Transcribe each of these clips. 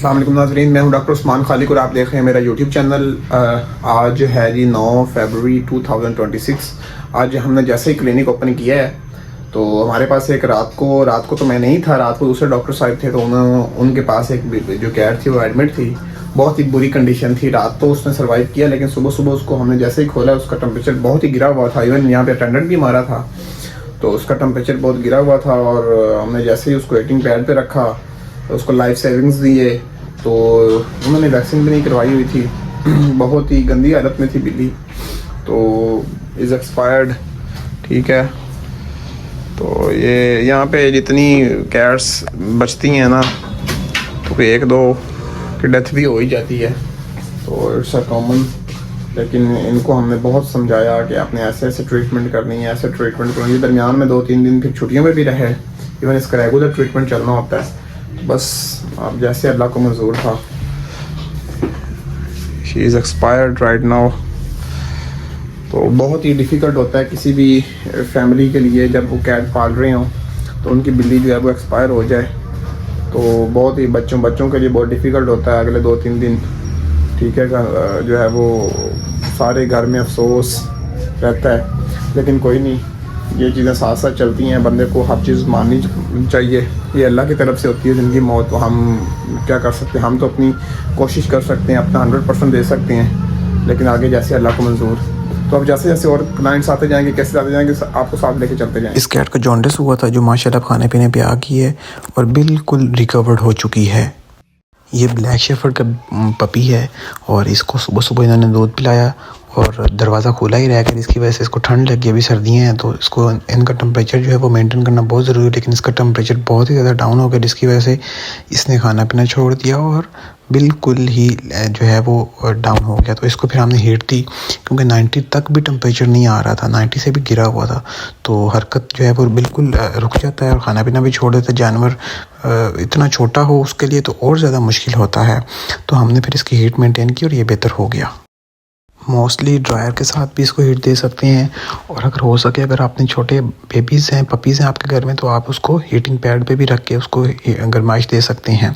अस्सलाम वालेकुम नाज़रीन, मैं हूं डॉक्टर उस्मान खालिक और आप देख रहे हैं मेरा यूट्यूब चैनल। आज है जी 9 फरवरी 2026। आज हमने जैसे ही क्लिनिक ओपन किया है तो हमारे पास एक रात को तो मैं नहीं था, रात को दूसरे डॉक्टर साहब थे, तो उनके पास एक जो कैट थी वो एडमिट थी। बहुत ही बुरी कंडीशन थी। रात तो उसने सर्वाइव किया, लेकिन सुबह सुबह उसको हमने जैसे ही खोला उसका टेम्परेचर बहुत ही गिरा हुआ था। इवन यहाँ पे अटेंडेंट भी हमारा था, तो उसका टेम्परेचर बहुत गिरा हुआ था। और हमने जैसे ही उसको वेटिंग पैड पे रखा, उसको लाइफ सेविंग्स दिए, तो उन्होंने वैक्सीन भी नहीं करवाई हुई थी। बहुत ही गंदी हालत में थी बिल्ली, तो इज़ एक्सपायर्ड। ठीक है, तो ये यहाँ पे जितनी कैट्स बचती हैं ना, तो कोई एक दो की डेथ भी हो ही जाती है, तो इट्स अ कॉमन। लेकिन इनको हमने बहुत समझाया कि आपने ऐसे ऐसे ट्रीटमेंट करनी है, ऐसे ट्रीटमेंट करनी है। दरमियान में 2-3 दिन फिर छुट्टियों में भी रहे, इवन इसका रेगुलर ट्रीटमेंट चलना होता है। बस अब जैसे अल्लाह को मंजूर था। She is expired right now. तो बहुत ही डिफ़िकल्ट होता है किसी भी फैमिली के लिए जब वो कैट पाल रहे हों तो उनकी बिल्ली जो है वो एक्सपायर हो जाए, तो बहुत ही बच्चों के लिए बहुत डिफ़िकल्ट होता है अगले 2-3 दिन। ठीक है, जो है वो सारे घर में अफसोस रहता है, लेकिन कोई नहीं, ये चीज़ें साथ साथ चलती हैं। बंदे को हर चीज़ माननी चाहिए, ये अल्लाह की तरफ से होती है ज़िंदगी मौत। तो हम क्या कर सकते हैं? हम तो अपनी कोशिश कर सकते हैं, अपना 100% दे सकते हैं, लेकिन आगे जैसे अल्लाह को मंजूर। तो अब जैसे जैसे और क्लाइंट्स आते जाएंगे, कैसे आते जाएंगे, आपको साथ लेके चलते जाएंगे। इस कैट को जॉन्डिस हुआ था, जो माशाल्लाह खाने पीने पे आ गई है और बिल्कुल रिकवर्ड हो चुकी है। ये ब्लैक शेफर्ड का पपी है और इसको सुबह सुबह इन्होंने दूध पिलाया और दरवाज़ा खुला ही रह गया, जिसकी वजह से इसको ठंड लगी। अभी सर्दियाँ हैं तो इसको इनका टेम्परेचर जो है वो मेंटेन करना बहुत ज़रूरी है, लेकिन इसका टेम्परेचर बहुत ही ज़्यादा डाउन हो गया, जिसकी वजह से इसने खाना पीना छोड़ दिया और बिल्कुल ही जो है वो डाउन हो गया। तो इसको फिर हमने हीट दी, क्योंकि 90 तक भी टेम्परेचर नहीं आ रहा था, 90 से भी गिरा हुआ था। तो हरकत जो है वो बिल्कुल रुक जाता है और ख़ाना पीना भी छोड़ देता है। जानवर इतना छोटा हो उसके लिए तो और ज़्यादा मुश्किल होता है। तो हमने फिर इसकी हीट मेंटेन की और ये बेहतर हो गया। मोस्टली ड्रायर के साथ भी इसको हीट दे सकते हैं, और अगर हो सके, अगर आपने छोटे बेबीज़ हैं, पपीज़ हैं आपके घर में, तो आप उसको हीटिंग पैड पे भी रख के उसको गर्माइश दे सकते हैं।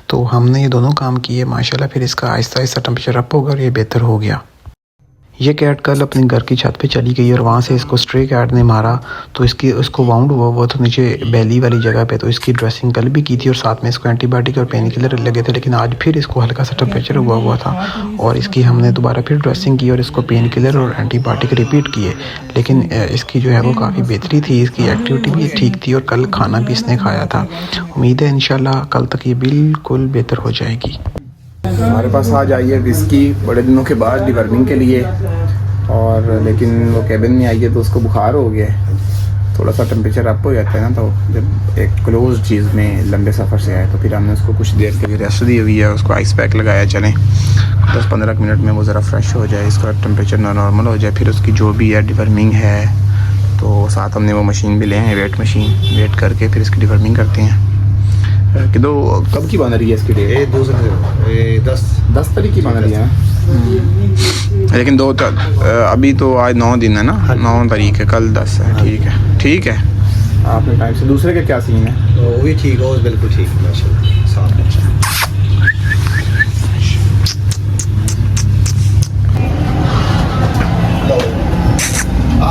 तो हमने ये दोनों काम किए माशाल्लाह। फिर इसका आहिस्ता आहिस्ता टेम्परेचर अप होगा और ये बेहतर हो गया। ये कैट कल अपने घर की छत पे चली गई और वहाँ से इसको स्ट्रे कैट ने मारा, तो उसको वाउंड हुआ था नीचे बेली वाली जगह पे। तो इसकी ड्रेसिंग कल भी की थी और साथ में इसको एंटीबायोटिक और पेन किलर लगे थे, लेकिन आज फिर इसको हल्का सा टेम्परेचर हुआ था और इसकी हमने दोबारा फिर ड्रेसिंग की और इसको पेन किलर और एंटीबायोटिक रिपीट किए। लेकिन इसकी जो है वो काफ़ी बेहतरी थी, इसकी एक्टिविटी भी ठीक थी और कल खाना भी इसने खाया था। उम्मीद है इंशाल्लाह कल तक ये बिल्कुल बेहतर हो जाएगी। हमारे पास आज आई है विस्की बड़े दिनों के बाद डिवर्मिंग के लिए, और लेकिन वो केबिन में आई है तो उसको बुखार हो गया है। थोड़ा सा टेम्परेचर अप हो जाता है ना, तो जब एक क्लोज चीज़ में लंबे सफ़र से आए तो फिर हमने उसको कुछ देर के लिए रेस्ट दी हुई है। उसको आइस पैक लगाया, चलें 10-15 मिनट में वो ज़रा फ्रेश हो जाए, इसका टेम्परेचर नॉर्मल हो जाए। फिर उसकी जो भी है डिवर्मिंग है, तो साथ हमने वो मशीन भी ले हैं, वेट मशीन, वेट करके फिर इसकी डिवर्मिंग करते हैं। कि दो कब की बन रही है इसकी डेट? 10 तारीख की बन रही है, लेकिन अभी तो आज 9 दिन है ना, 9 तारीख है, कल 10 है। ठीक है। आपने टाइम से दूसरे के क्या सीन है? वो भी ठीक हो, बिल्कुल ठीक है माशाल्लाह।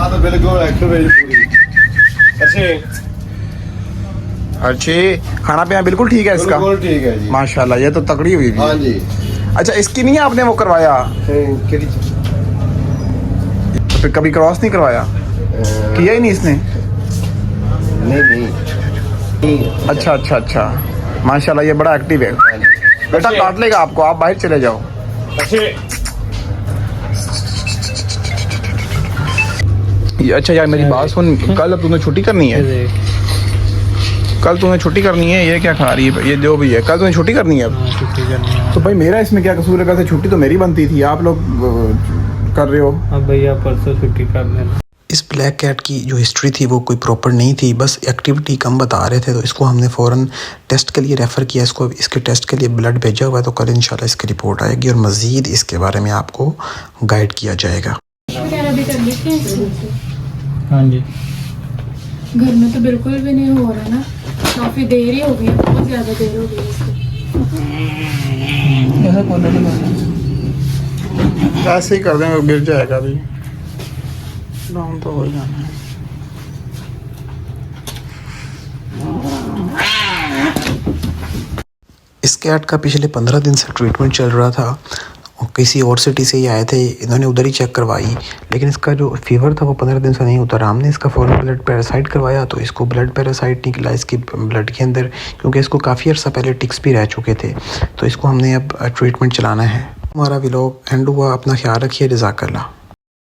तो बिल्कुल अच्छे खाना पीना बिल्कुल ठीक है इसका? बिल्कुल ठीक है जी माशाल्लाह, ये तो तकड़ी हुई भी। हाँ जी। अच्छा, इसकी नहीं है आपने वो करवाया? तो फिर कभी क्रॉस नहीं करवाया? किया ही नहीं इसने? नहीं। अच्छा, माशाल्लाह ये बड़ा एक्टिव है। बेटा काट लेगा आपको, आप बाहर चले जाओ। अच्छा यार, मेरी बात सुन, कल तूने छुट्टी करनी है? कल तूने छुट्टी करनी है? ये क्या खा रही है? ये जो भी है, कल तूने छुट्टी करनी है? अब छुट्टी करनी है। तो भाई मेरा इसमें क्या कसूर है? कल से छुट्टी तो मेरी बनती थी, आप लोग कर रहे हो। अब भैया परसों छुट्टी कर लेना। इस ब्लैक कैट की जो हिस्ट्री थी वो कोई प्रॉपर नहीं थी, बस एक्टिविटी कम बता रहे थे, तो इसको हमने फ़ौरन टेस्ट के लिए रेफ़र किया। इसके टेस्ट के लिए ब्लड भेजा हुआ है, तो कल इंशाल्लाह इसकी रिपोर्ट आएगी और मज़ीद इसके बारे में आपको गाइड किया जाएगा। हाँ जी। घर में तो बिल्कुल भी नहीं हो रहा ना, काफ़ी देर ही हो गई, बहुत ज़्यादा देर हो गई इसको। ऐसा कॉलर लगाना ऐसे ही कर देंगे, गिर जाएगा अभी, डाउन तो हो जाना है। इस कैट का पिछले 15 दिन से ट्रीटमेंट चल रहा था। किसी और सिटी से ही आए थे, इन्होंने उधर ही चेक करवाई, लेकिन इसका जो फीवर था वो 15 दिन से नहीं उतरा। हमने इसका फॉरन ब्लड पैरासाइट करवाया तो इसको ब्लड पैरासाइट निकला इसकी ब्लड के अंदर, क्योंकि इसको काफ़ी अर्सा पहले टिक्स भी रह चुके थे। तो इसको हमने अब ट्रीटमेंट चलाना है। हमारा व्लॉग एंड हुआ। अपना ख्याल रखिए। जज़ाकल्लाह।